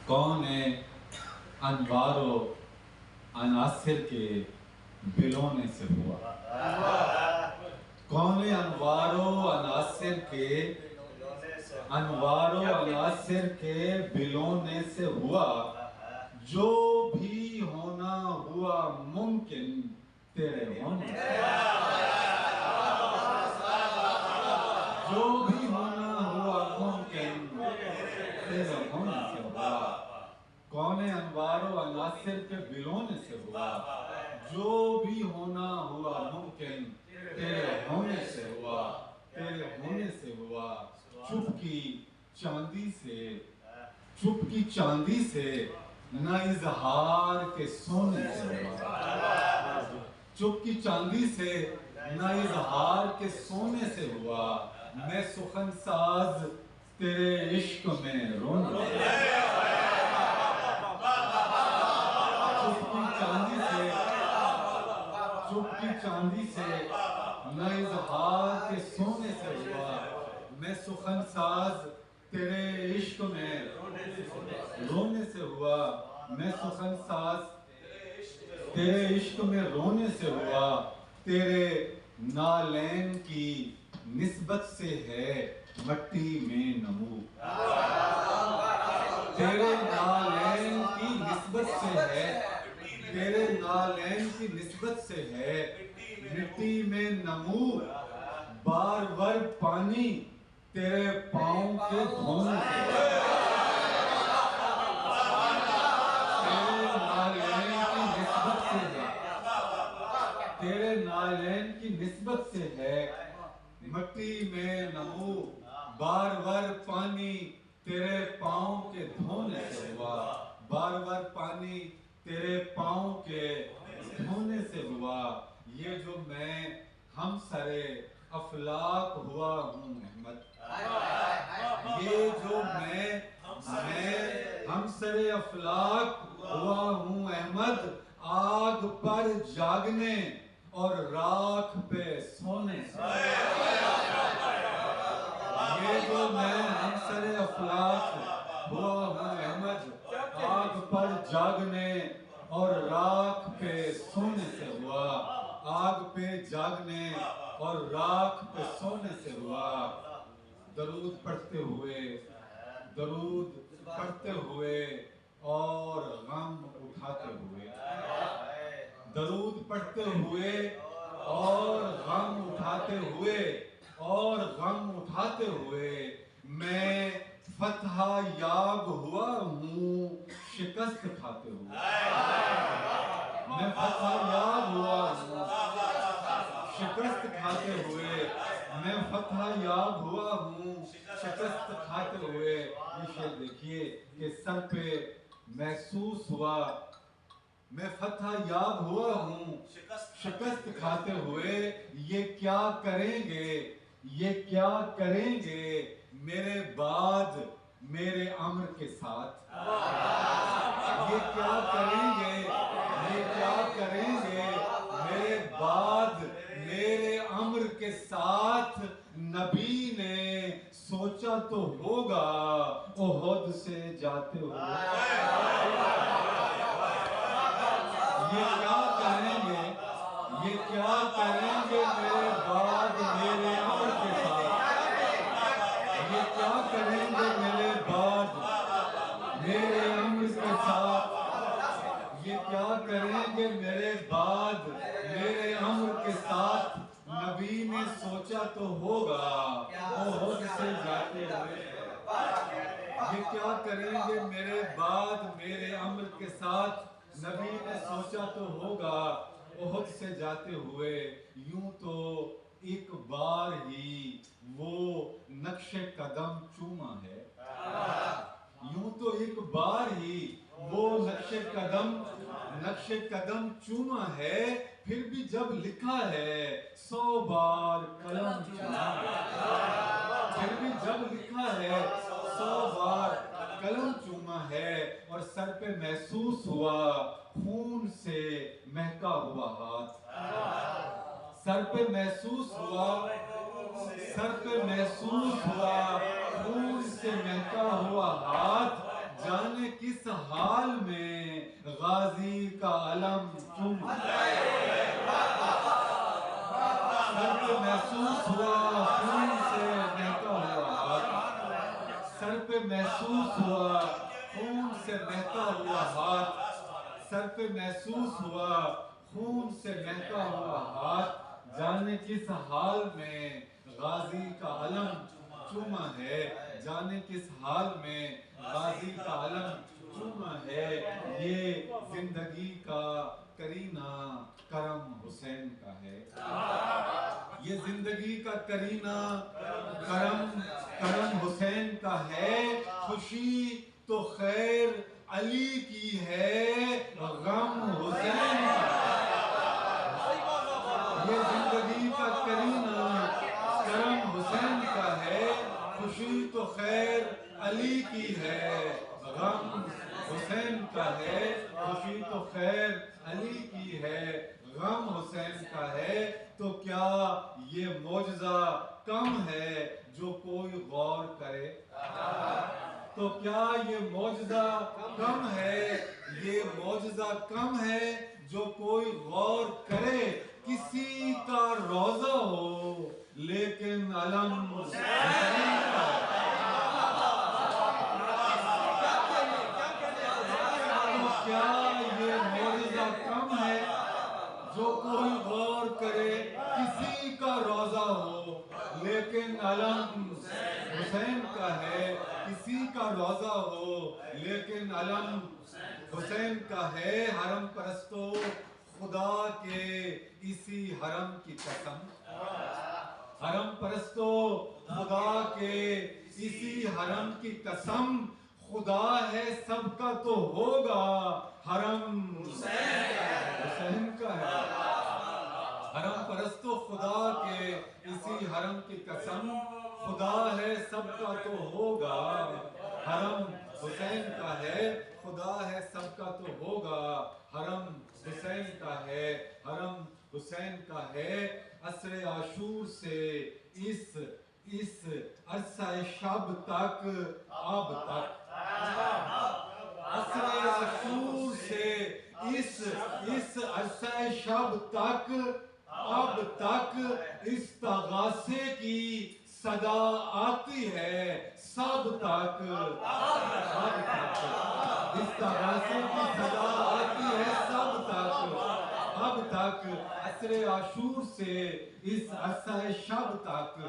کون ہے انوار و عناصر کے بلونے سے ہوا؟ کون ہے انوار و عناصر کے بلونے سے ہوا؟ جو بھی ہونا ہوا ممکن تیرے ہونے سے، جو بھی ہونا ہوا ممکن تیرے ہونے سے ہوا۔ کون انوار و عناصر کے بلونے سے ہوا؟ جو بھی ہونا ہوا ممکن تیرے ہونے سے ہوا، تیرے ہونے سے ہوا۔ چپ کی چاندی سے نہ اظہار کے سونے سے ہوا، چپ کی چاندی سے نہ اظہار کے سونے سے ہوا۔ میں سخن ساز تیرے عشق میں رونے سے، چپ کی چاندی سے نہ اظہار کے سونے سے ہوا۔ میں سخن ساز تیرے عشق میں رونے سے ہوا، میں سخن ساز تیرے عشق میں رونے سے ہوا۔ تیرے نالین کی نسبت سے ہے مٹی میں نمو، تیرے نالین کی نسبت سے ہے، تیرے نالین کی نسبت سے ہے مٹی میں نمو۔ بار بار پانی تیرے پاؤں کے دھونے سے، تیرے نالین کی نسبت سے ہے، تیرے نالین کی نسبت سے ہے مٹی میں نمو۔ بار بار پانی تیرے پاؤں کے دھونے سے ہوا، بار بار پانی تیرے پاؤں کے دھونے سے ہوا۔ یہ جو میں ہم سرے افلاک ہوا ہوں احمد، یہ جو میں ہم سرے افلاک ہوا ہوں احمد، آگ پر جاگنے اور راکھ پہ سونے سے۔ یہ جو میں ہم سرے افلاک ہوا ہوں احمد، آگ پر جاگنے اور راکھ پہ سونے سے ہوا، آگ پہ جاگنے اور راکھ پہ سونے سے ہوا۔ درود پڑھتے ہوئے، درود پڑھتے ہوئے اور غم اٹھاتے ہوئے، درود پڑھتے ہوئے اور غم اٹھاتے ہوئے، اور غم اٹھاتے ہوئے میں فتح یاب ہوا ہوں شکست کھاتے ہوئے، میں فتح یاب ہوا ہوں شکست کھاتے ہوئے، میں فتح یاب ہوا ہوں شکست کھاتے ہوئے۔ یہ شعر دیکھیے کہ سر پہ محسوس ہوا، میں فتح یاب ہوا ہوں شکست کھاتے ہوئے۔ یہ کیا کریں گے، یہ کیا کریں گے میرے بعد میرے امر کے ساتھ، یہ کیا کریں گے، یہ کیا کریں گے میرے بعد میرے امر کے ساتھ۔ نبی نے سوچا تو ہوگا احد سے جاتے ہوئے، یہ کیا کریں گے، یہ کیا کریں گے میرے بعد میرے امر کے ساتھ، یہ کیا کریں گے میرے بعد میرے امر کے ساتھ، یہ کیا کریں گے میرے بعد میرے امر کے ساتھ۔ نبی نے سوچا تو ہوگا احد سے جاتے ہوئے، یہ کیا کریں گے میرے بعد میرے امر کے ساتھ۔ نبی نے سوچا تو ہوگا احد سے جاتے ہوئے۔ یوں تو ایک بار ہی وہ نقش قدم چوما ہے، یوں تو ایک بار ہی وہ نقش قدم چوما ہے، پھر بھی جب لکھا ہے 100 بار قلم چوما ہے، پھر بھی جب لکھا ہے 100 بار قلم چوما ہے۔ اور سر پہ محسوس ہوا خون سے مہکا ہوا ہاتھ، سر پہ محسوس ہوا، سر پہ محسوس ہوا خون سے مہکا ہوا ہاتھ۔ جانے کس حال میں غازی کا علم چوم سر پہ محسوس ہوا خون سے بہتا ہوا ہاتھ سر پہ محسوس ہوا خون سے بہتا ہوا ہاتھ سر پہ محسوس ہوا خون سے بہتا ہوا ہاتھ جانے کس حال میں غازی کا علم چوما ہے جانے کس حال میں غازی کا علم چوما ہے یہ زندگی کا کرینہ کرم حسین کا ہے یہ زندگی کا کرینہ کرم حسین کا ہے خوشی تو خیر علی کی ہے غم حسین کا یہ زندگی کا کرینہ کرم حسین کا ہے خوشی تو خیر علی کی ہے غم حسین کا ہے خوشی تو خیر علی کی ہے غم حسین کا ہے تو کیا یہ معجزہ کم ہے جو کوئی غور کرے تو کیا یہ معجزہ کم ہے یہ معجزہ کم ہے جو کوئی غور کرے کسی کا روزہ ہو لیکن علم حسین کا تو کیا یہ معجزہ کم ہے جو کوئی غور کرے کسی کا روزہ ہو لیکن علم حسین کا ہے کسی کا روزہ ہو لیکن علم حسین کا ہے حرم پرستو خدا کے اسی حرم کی قسم حرم پرستو خدا کے اسی حرم کی قسم خدا ہے سب کا تو ہوگا حرم حسین کا ہے حرم پرستو خدا کے اسی حرم کی قسم خدا ہے سب کا تو ہوگا حرم حسین کا ہے خدا ہے سب کا تو ہوگا حرم حسین کا ہے حرم حسین کا ہے عصر عاشور سے اس عرصہ شب تک اب تک عصر عاشور سے اس عرصہ شب تک اب تک استغاثے کی صدا آتی ہے سب تک استغاثے کی صدا آتی ہے سب تک اب تک عصر عاشور سے اس عرصہ شب تک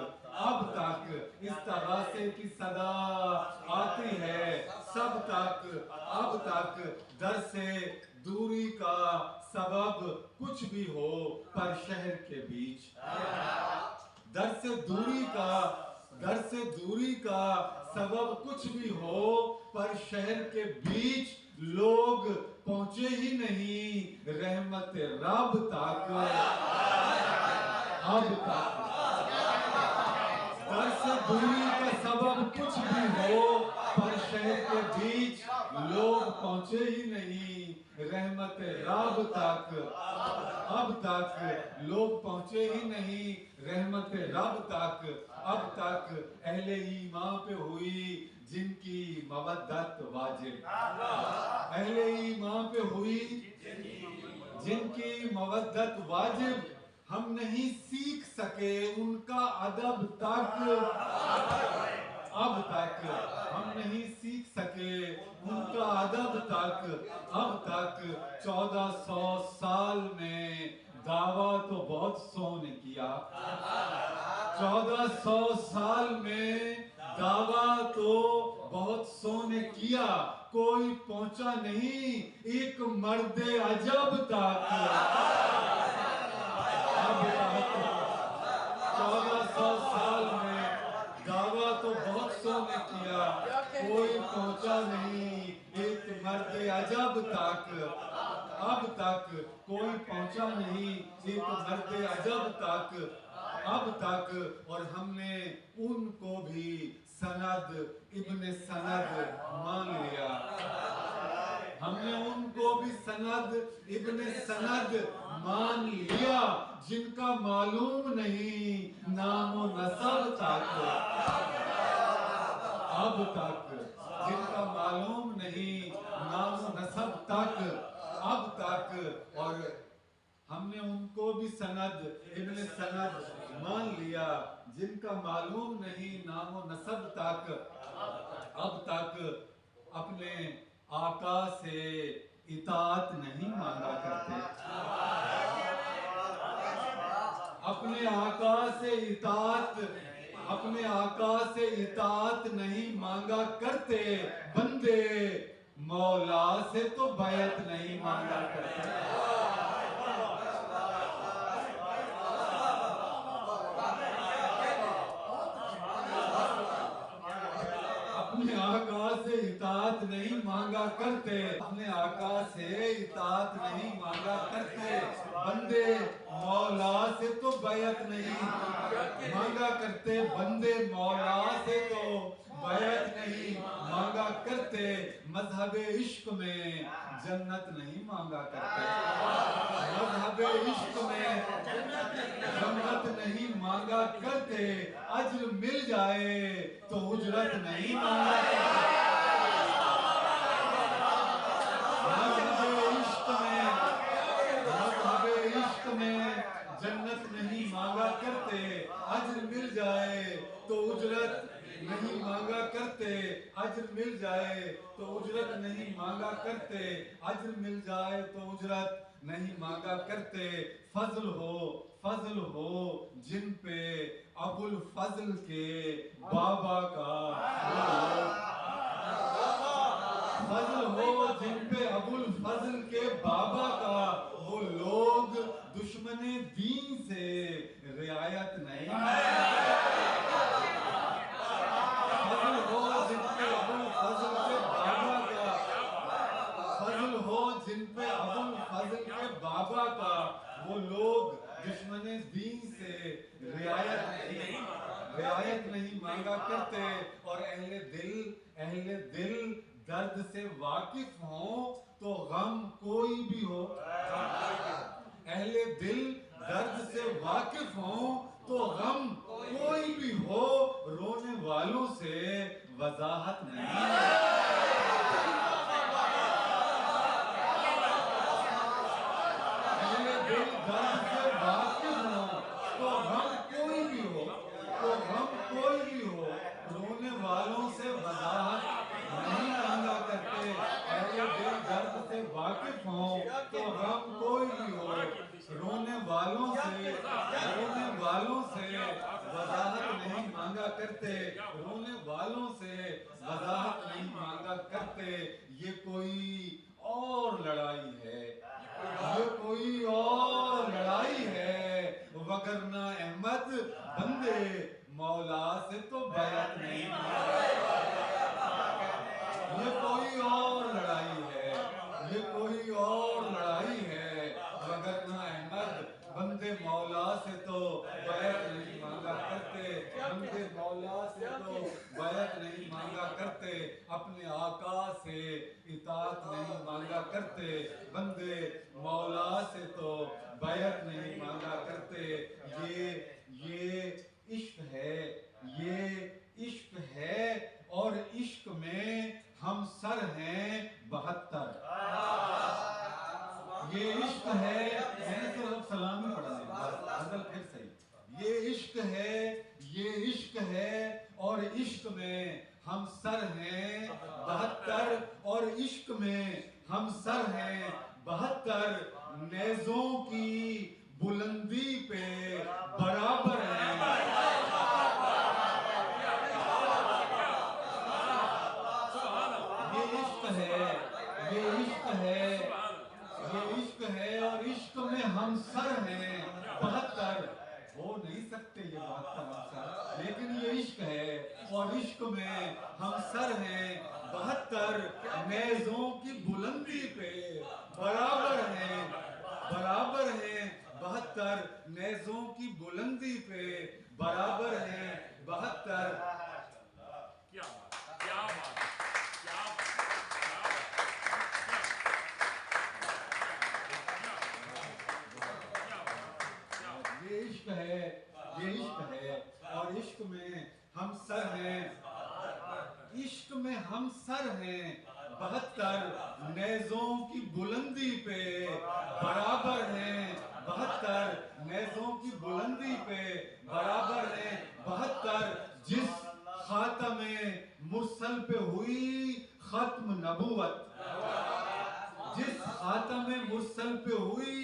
اب تک استغاثے کی صدا آتی ہے سب تک اب تک در سے دوری کا سبب کچھ بھی ہو پر شہر کے بیچ در سے دوری کا سبب کچھ بھی ہو پر شہر کے بیچ لوگ پہنچے ہی نہیں رحمت رب تک اب تک در سے دوری کا سبب کچھ بھی ہو پر شہر کے بیچ لوگ پہنچے ہی نہیں رحمت رب تک اب تک لوگ پہنچے ہی نہیں رحمت رب تک اب تک اہل ایمان پہ ہوئی جن کی مودت واجب اہل ایمان پہ ہوئی جن کی مودت واجب ہم نہیں سیکھ سکے ان کا ادب تک اب تک ہم نہیں سیکھ سکے ان کا ادب تک اب تک 1400 سال میں دعویٰ تو بہت سو نے کیا 1400 سال میں دعویٰ تو بہت سو نے کیا کوئی پہنچا نہیں ایک مرد عجب تک اب تک 1400 سال میں دعویٰ تو بہت سو نے کیا کوئی پہنچا نہیں ایک مرد عجب تک اب تک کوئی پہنچا نہیں ایک مرد عجب تک اب تک اور ہم نے ان کو بھی سند ابن سند مان لیا ہم نے ان کو بھی سند ابن سند مان لیا جن کا معلوم نہیں نام و نسب تک اب تک جن کا معلوم نہیں سند ابن سند مان لیا، جن کا معلوم نہیں نام و نسب تک، اب تک اپنے آقا سے اطاعت نہیں مانگا کرتے، اپنے آقا سے اطاعت، اپنے آقا سے اطاعت نہیں مانگا کرتے، بندے مولا سے تو بیعت نہیں مانگا کرتے۔ اپنے آقا سے اطاعت نہیں مانگا کرتے، اپنے آقا سے اطاعت نہیں مانگا کرتے، بندے مولا سے تو بیعت نہیں مانگا کرتے، بندے مولا سے تو بیعت نہیں مانگا کرتے، مذہب عشق میں جنت نہیں مانگا کرتے، مذہب عشق میں جنت نہیں مانگا کرتے، اجر مل جائے تو اجرت نہیں مانگا کرتے، مذہب عشق میں جنت نہیں مانگا کرتے، اجر مل جائے تو اجرت نہیں مانگا کرتے، اجر مل جائے تو اجرت نہیں مانگا کرتے، اجر مل جائے تو اجرت نہیں مانگا کرتے، فضل ہو جن پہ ابو الفضل کے بابا کا، فضل ہو جن پہ ابو الفضل کے بابا کا، وہ لوگ دشمن دین سے رعایت نہیں فضل ہو جن پہ ابو الفضل کے بابا کا، فضل ہو جن پہ ابو الفضل کے بابا کا، وہ لوگ دشمن دین سے رعایت نہیں مانگا کرتے، اور اہل دل درد سے واقف ہوں تو غم کوئی بھی ہو، اہل دل درد سے واقف ہوں تو غم کوئی بھی ہو، رونے والوں سے وضاحت نہیں اہل دل درد سے واقف ہوں تو غم کوئی بھی ہو، رونے والوں سے وضاحت نہیں مانگا کرتے، اہل دل درد سے واقف ہوں تو غم کوئی بھی ہو، رونے والوں سے وضاحت نہیں مانگا کرتے، رونے والوں سے وضاحت نہیں مانگا کرتے، یہ کوئی اور لڑائی ہے، یہ کوئی اور لڑائی ہے، وگرنہ احمد بندے مولا سے تو بیعت نہیں مانگا، یہ کوئی اور لڑائی ہے، یہ کوئی اور لڑائی ہے، وگرنہ احمد بندے مولا سے تو بیعت نہیں مانگا کرتے، بندے مولا سے تو بیعت نہیں مانگا کرتے، اپنے آقا سے اطاعت نہیں مانگا کرتے، بندے مولا سے تو بیعت نہیں مانگا کرتے، یہ عشق ہے، یہ عشق ہے، اور عشق میں ہم سر ہیں 72، یہ عشق ہے، میں نے صرف سلام ہی پڑھا ہے، غزل پھر صحیح، یہ عشق ہے، یہ عشق ہے، اور عشق میں ہم سر ہیں 72، اور عشق میں ہم سر ہیں 72، نیزوں کی بلندی پہ برابر ہیں، یہ عشق ہے، یہ عشق ہے، یہ عشق ہے، اور عشق میں ہم سر ہیں 72، ہو نہیں سکتے یہ بات کا مقصد، لیکن یہ عشق ہے، اور عشق میں ہم سر ہیں 72، نیزوں کی بلندی پہ برابر ہیں، برابر ہیں 72، نیزوں کی بلندی پہ برابر ہیں 72۔ کیا بات، کیا بات، کیا یہ عشق ہے، یہ عشق ہے، اور عشق میں ہم سر ہیں، عشق میں ہم سر ہیں 72، نیزوں کی بلندی پہ برابر ہیں 72 نیزوں کی بلندی پہ برابر ہیں 72 جس خاتم مرسل پہ ہوئی ختم نبوت جس خاتم مرسل پہ ہوئی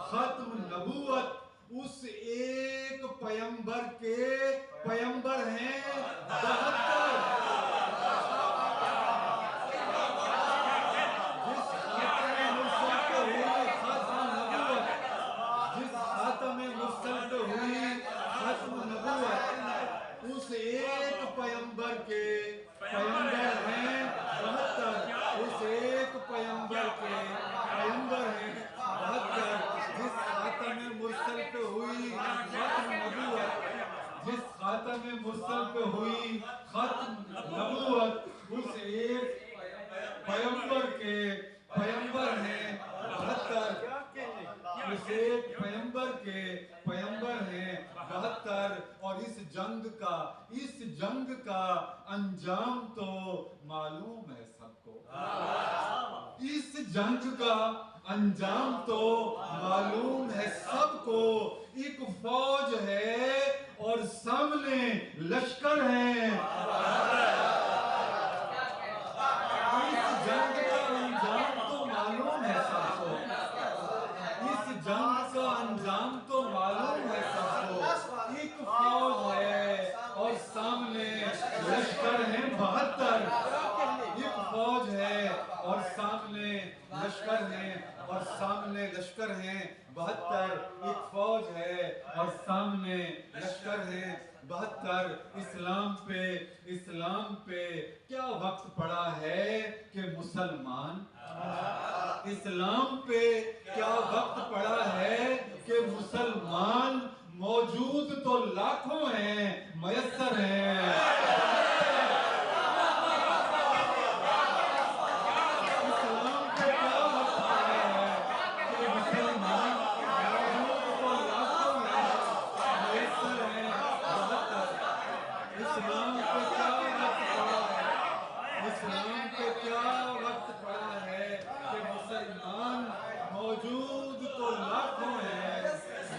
ختم نبوت اس ایک پیمبر کے پیمبر ہیں 72 اس ایک پیمبر کے پیمبر ہیں 72 اس ایک پیمبر کے پیمبر ہیں 72 جس خاتم مرسل پہ ہوئی ختم نبوت جس خاتم مرسل پہ ہوئی ختم نبوت اس ایک پیمبر کے پیمبر ہیں 72 اس ایک پیمبر کے پیمبر ہیں 72 اور اس جنگ کا انجام تو معلوم ہے سب کو اس جنگ کا انجام تو معلوم ہے سب کو ایک فوج ہے اور سامنے لشکر ہے اس جنگ کا انجام تو معلوم ہے سب کو اس جنگ کا انجام تو معلوم ہے سب کو ایک فوج ہے اور سامنے لشکر ہیں 72 ایک فوج ہے اور سامنے لشکر ہیں اور سامنے لشکر ہیں 72 ایک فوج ہے اور سامنے لشکر ہیں 72 اسلام پہ کیا وقت پڑا ہے کہ مسلمان اسلام پہ کیا وقت پڑا ہے کہ مسلمان موجود تو لاکھوں ہیں میسر ہیں اسلام پہ کیا وقت پڑا ہے کہ مسلمان موجود تو لاکھوں ہیں میسر ہیں 72 اسلام پہ کیا وقت پڑا ہے اسلام پہ کیا وقت پڑا ہے کہ مسلمان موجود تو لاکھوں ہیں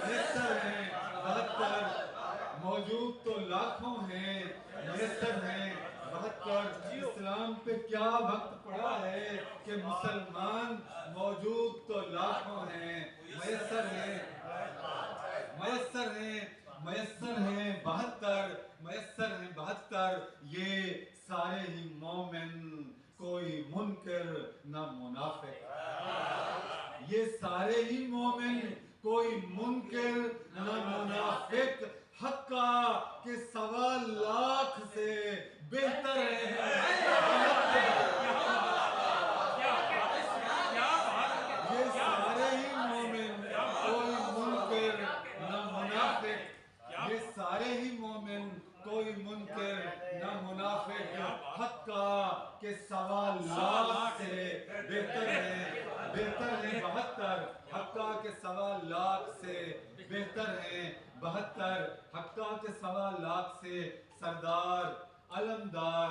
میسر ہیں 72 موجود تو لاکھوں ہیں میسر ہیں 72 اسلام پہ کیا وقت پڑا ہے کہ مسلمان موجود تو لاکھوں ہیں میسر ہیں 72 یہ سارے ہی مومن کوئی منکر نہ منافق یہ سارے ہی مومن کوئی منکر نہ منافق حقا کے 1.25 لاکھ سے بہتر ہے یہ سارے ہی مومن کوئی منکر نہ منافق یہ سارے ہی مومن کوئی منکر نہ منافق حقا کے 1.25 لاکھ سے بہتر ہے 72 حقا کے 1.25 لاکھ سے بہتر ہیں 72 حقا کے 1.25 لاکھ سے سردار علمدار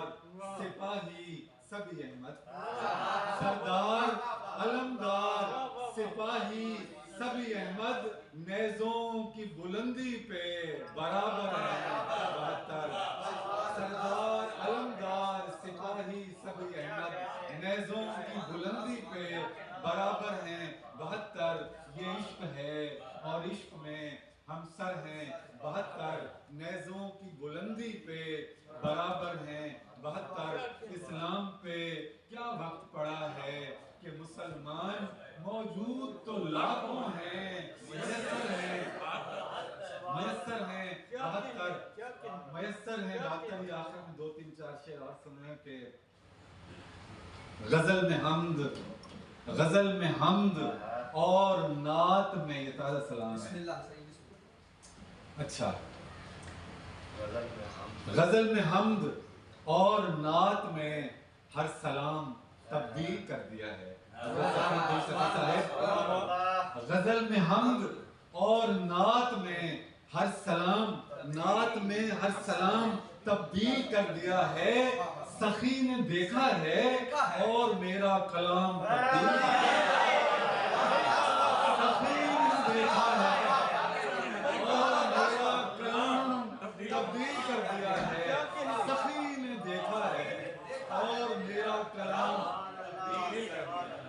سپاہی سبھی احمد سردار علمدار سپاہی سبھی احمد نیزوں کی بلندی پہ برابر ہیں 72 سردار علمدار سپاہی سبھی احمد نیزوں کی بلندی پہ برابر ہیں 72 یہ عشق ہے اور عشق میں ہم سر ہیں 72 نیزوں کی بلندی پہ برابر ہیں 72 اسلام پہ کیا وقت پڑا ہے کہ مسلمان موجود تو لاکھوں ہیں میسر ہیں 72 میسر ہیں 72 یہ آخر میں 2-3-4 شعر اور سنیں کہ غزل میں حمد اور نعت میں یہ تازہ سلام ہے اچھا غزل میں حمد اور نعت میں ہر سلام تبدیل کر دیا ہے غزل میں حمد اور نعت میں ہر سلام تبدیل کر دیا ہے سخی نے دیکھا ہے اور میرا کلام تبدیل سخی نے دیکھا ہے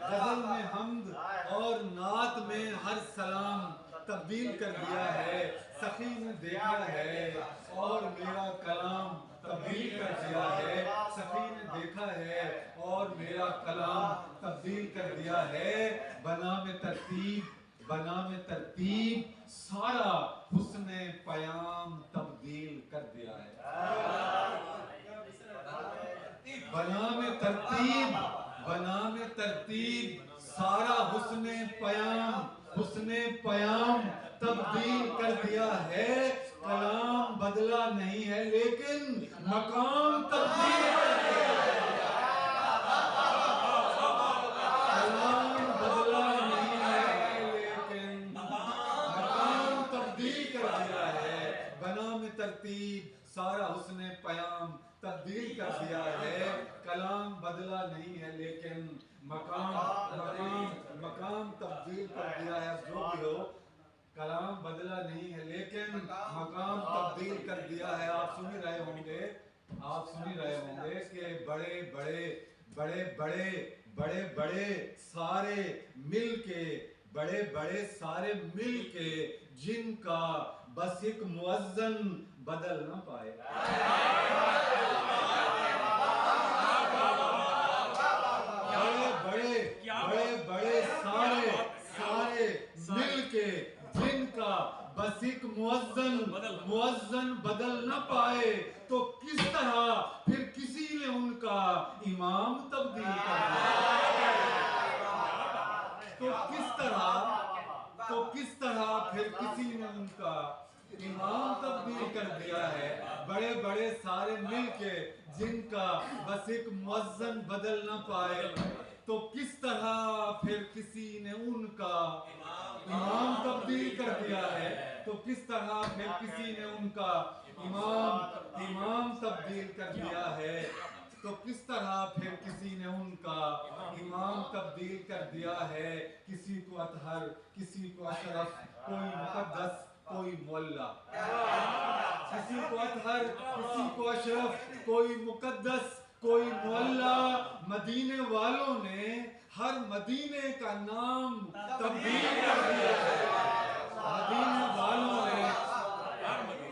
غزل میں حمد اور نعت میں ہر سلام تبدیل کر دیا ہے، سخی نے دیکھا ہے اور میرا کلام تبدیل کر دیا ہے، سخی نے دیکھا ہے اور میرا کلام تبدیل کر دیا ہے، بنام ترتیب سارا حسن پیام تبدیل کر دیا ہے، بنام ترتیب سارا حسن پیام تبدیل کر دیا ہے، کلام بدلا نہیں ہے لیکن مقام تبدیل کر دیا ہے، کلام بدلا نہیں ہے لیکن مقام تبدیل کر دیا ہے، بنام ترتیب سارا حسن پیام تبدیل کر دیا ہے، کلام بدلا نہیں ہے لیکن مقام تبدیل کر دیا ہے، جو بھی ہو کلام بدلا نہیں ہے لیکن مقام تبدیل کر دیا ہے۔ آپ سن رہے ہوں گے کہ بڑے بڑے سارے مل کے جن کا بس ایک مؤذن بدل نہ پائے، بڑے سارے مل کے جن کا بس ایک مؤذن بدل نہ پائے، تو کس طرح پھر کسی نے ان کا امام تبدیل کر دیا، تو کس طرح پھر کسی نے ان کا امام تبدیل کر دیا ہے، بڑے سارے مل کے جن کا بس ایک مؤذن بدل نہ پائے، تو کس طرح پھر کسی نے ان کا امام تبدیل کر دیا ہے، تو کس طرح پھر کسی نے ان کا امام تبدیل کر دیا ہے، تو کس طرح پھر کسی نے ان کا امام تبدیل کر دیا ہے، کسی کو اطہر کسی کو اشرف، کوئی مقدس کوئی مولا، کسی کو اطہر کسی کو اشرف، کوئی مقدس کوئی مولا، مدینے والوں نے ہر مدینے کا نام تبدیل کر دیا ہے، مدینے والوں نے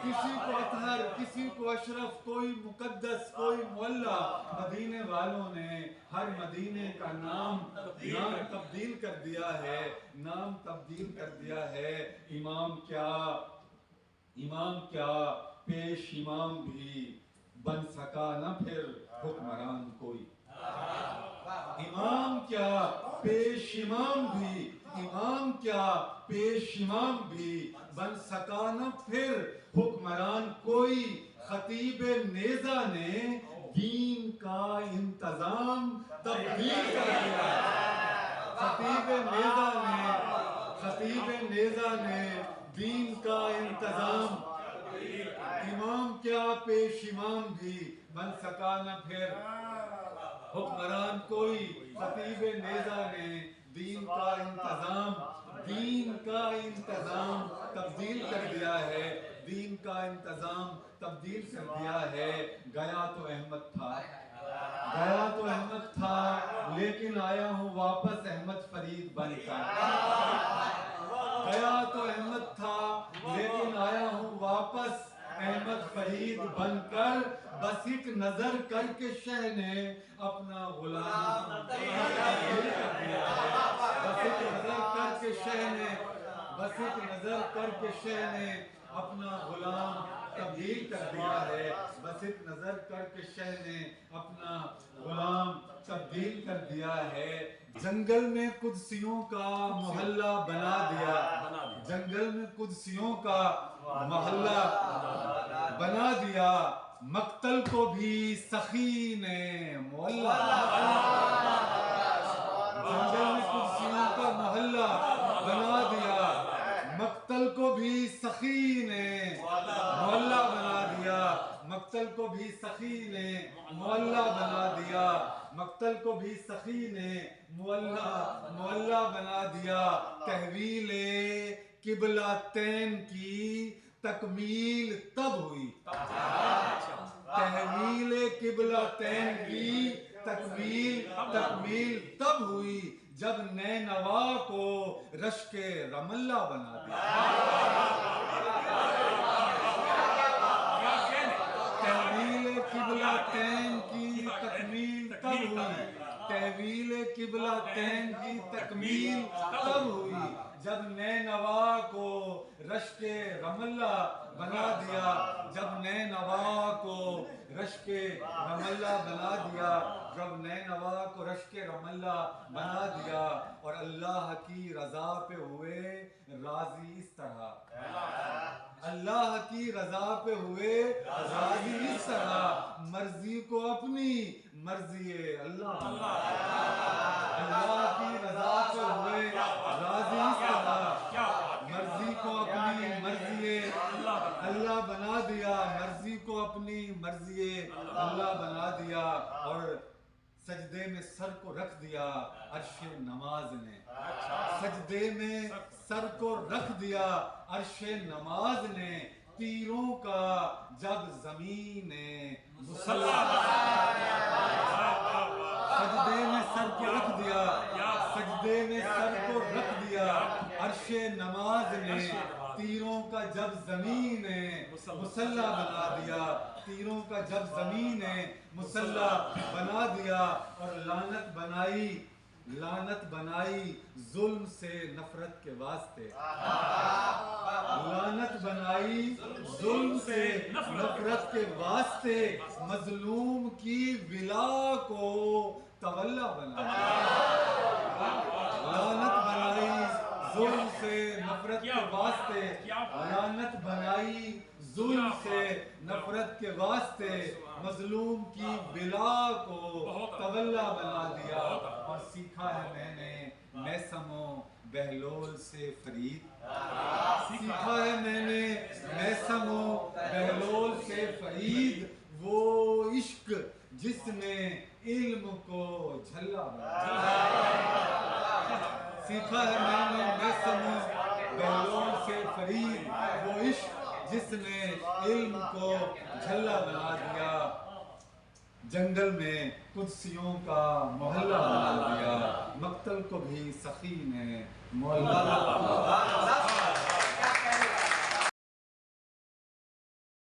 کسی کو اطہر کسی کو اشرف، کوئی مقدس کوئی مولا، مدینے والوں نے ہر مدینے کا نام تبدیل کر دیا ہے، نام تبدیل کر دیا ہے، امام کیا پیش امام بھی بن سکا نہ پھر حکمران کوئی، امام کیا پیش امام بھی بن سکا نہ پھر حکمران کوئی، خطیب نیزہ نے دین کا انتظام تبدیل کر دیا ہے، خطیب نیزہ نے دین کا انتظام، امام کیا پیش امام بھی بن سکا نہ پھر حکمران کوئی، خطیب نیزہ نے دین کا انتظام تبدیل کر دیا ہے، دین کا انتظام تبدیل کر دیا ہے، گیا تو احمد تھا لیکن آیا ہوں واپس احمد فرید بن کر، گیا تو احمد تھا لیکن آیا ہوں واپس احمد فرید بن کر، بس ایک نظر کر کے شہ نے اپنا غلام تبدیل کر دیا ہے، بس ایک نظر کر کے شہ نے اپنا غلام تبدیل کر دیا ہے، بس ایک نظر کر کے شہ نے اپنا غلام تبدیل کر دیا ہے، جنگل میں قدسیوں کا محلہ بنا دیا، جنگل میں قدسیوں کا محلہ بنا دیا، مقتل کو بھی سخی نے معلّہ، جنگل میں قدسیوں کا محلہ بنا دیا، مقتل کو بھی سخی نے معلّہ بنا دیا، مقتل کو بھی سخی نے معلّہ بنا دیا، مقتل کو بھی سخی نے معلّہ بنا دیا، تحویل قبلتین کی تکمیل تب ہوئی، تحویل قبلتین کی تکمیل تب ہوئی جب نینوا کو رشک رملہ بنا دیا. تحویل قبلتین کی تکمیل تب ہوئی. تحویل قبلتین کی تکمیل تب ہوئی جب نینوا کو رشک رملہ بنا دیا. جب نینوا کو رشک رملہ بنا دیا. جب نینوا کو رشک رملہ بنا دیا اور اللہ کی رضا پہ ہوئے راضی اس طرح. اللہ کی رضا پہ ہوئے راضی اس طرح مرضی کو اپنی مرضی اللہ. اللہ کی رضا پہ ہوئے راضی اس طرح مرضی کو اپنی مرضی اللہ بنا دیا. مرضی کو اپنی مرضی اللہ بنا دیا اور سجدے میں سر کو رکھ دیا عرش نماز نے. سجدے میں سر کو رکھ دیا عرش نماز نے. تیروں کا جب زمین سجدے میں سر کو رکھ دیا. سجدے میں سر کو رکھ دیا عرش نماز نے. تیروں کا جب زمین مسلح بنا دیا. تیروں کا جب زمین مسلح بنا دیا اور لعنت بنائی ظلم سے نفرت کے واسطے. لعنت بنائی ظلم سے نفرت کے واسطے. مظلوم کی ولا کو تولا بنا دیا. لعنت بنائی ظلم سے نفرت کے واسطے. لعنت بنائی ظلم سے نفرت کے واسطے. مظلوم کی بلا کو تولا بنا دیا اور سیکھا ہے میں نے میثم و بہلول سے فرید. سیکھا ہے میں نے میثم و بہلول سے فرید. وہ عشق جس نے علم کو جھلا بنا دیا. سیکھا ہے میں نے میثم و بہلول سے فرید. وہ عشق جس نے علم کو جھلا بنا دیا. جنگل میں قدسیوں کا محلہ بنا دیا. مقتل کو بھی سخی نے محلہ بنا دیا.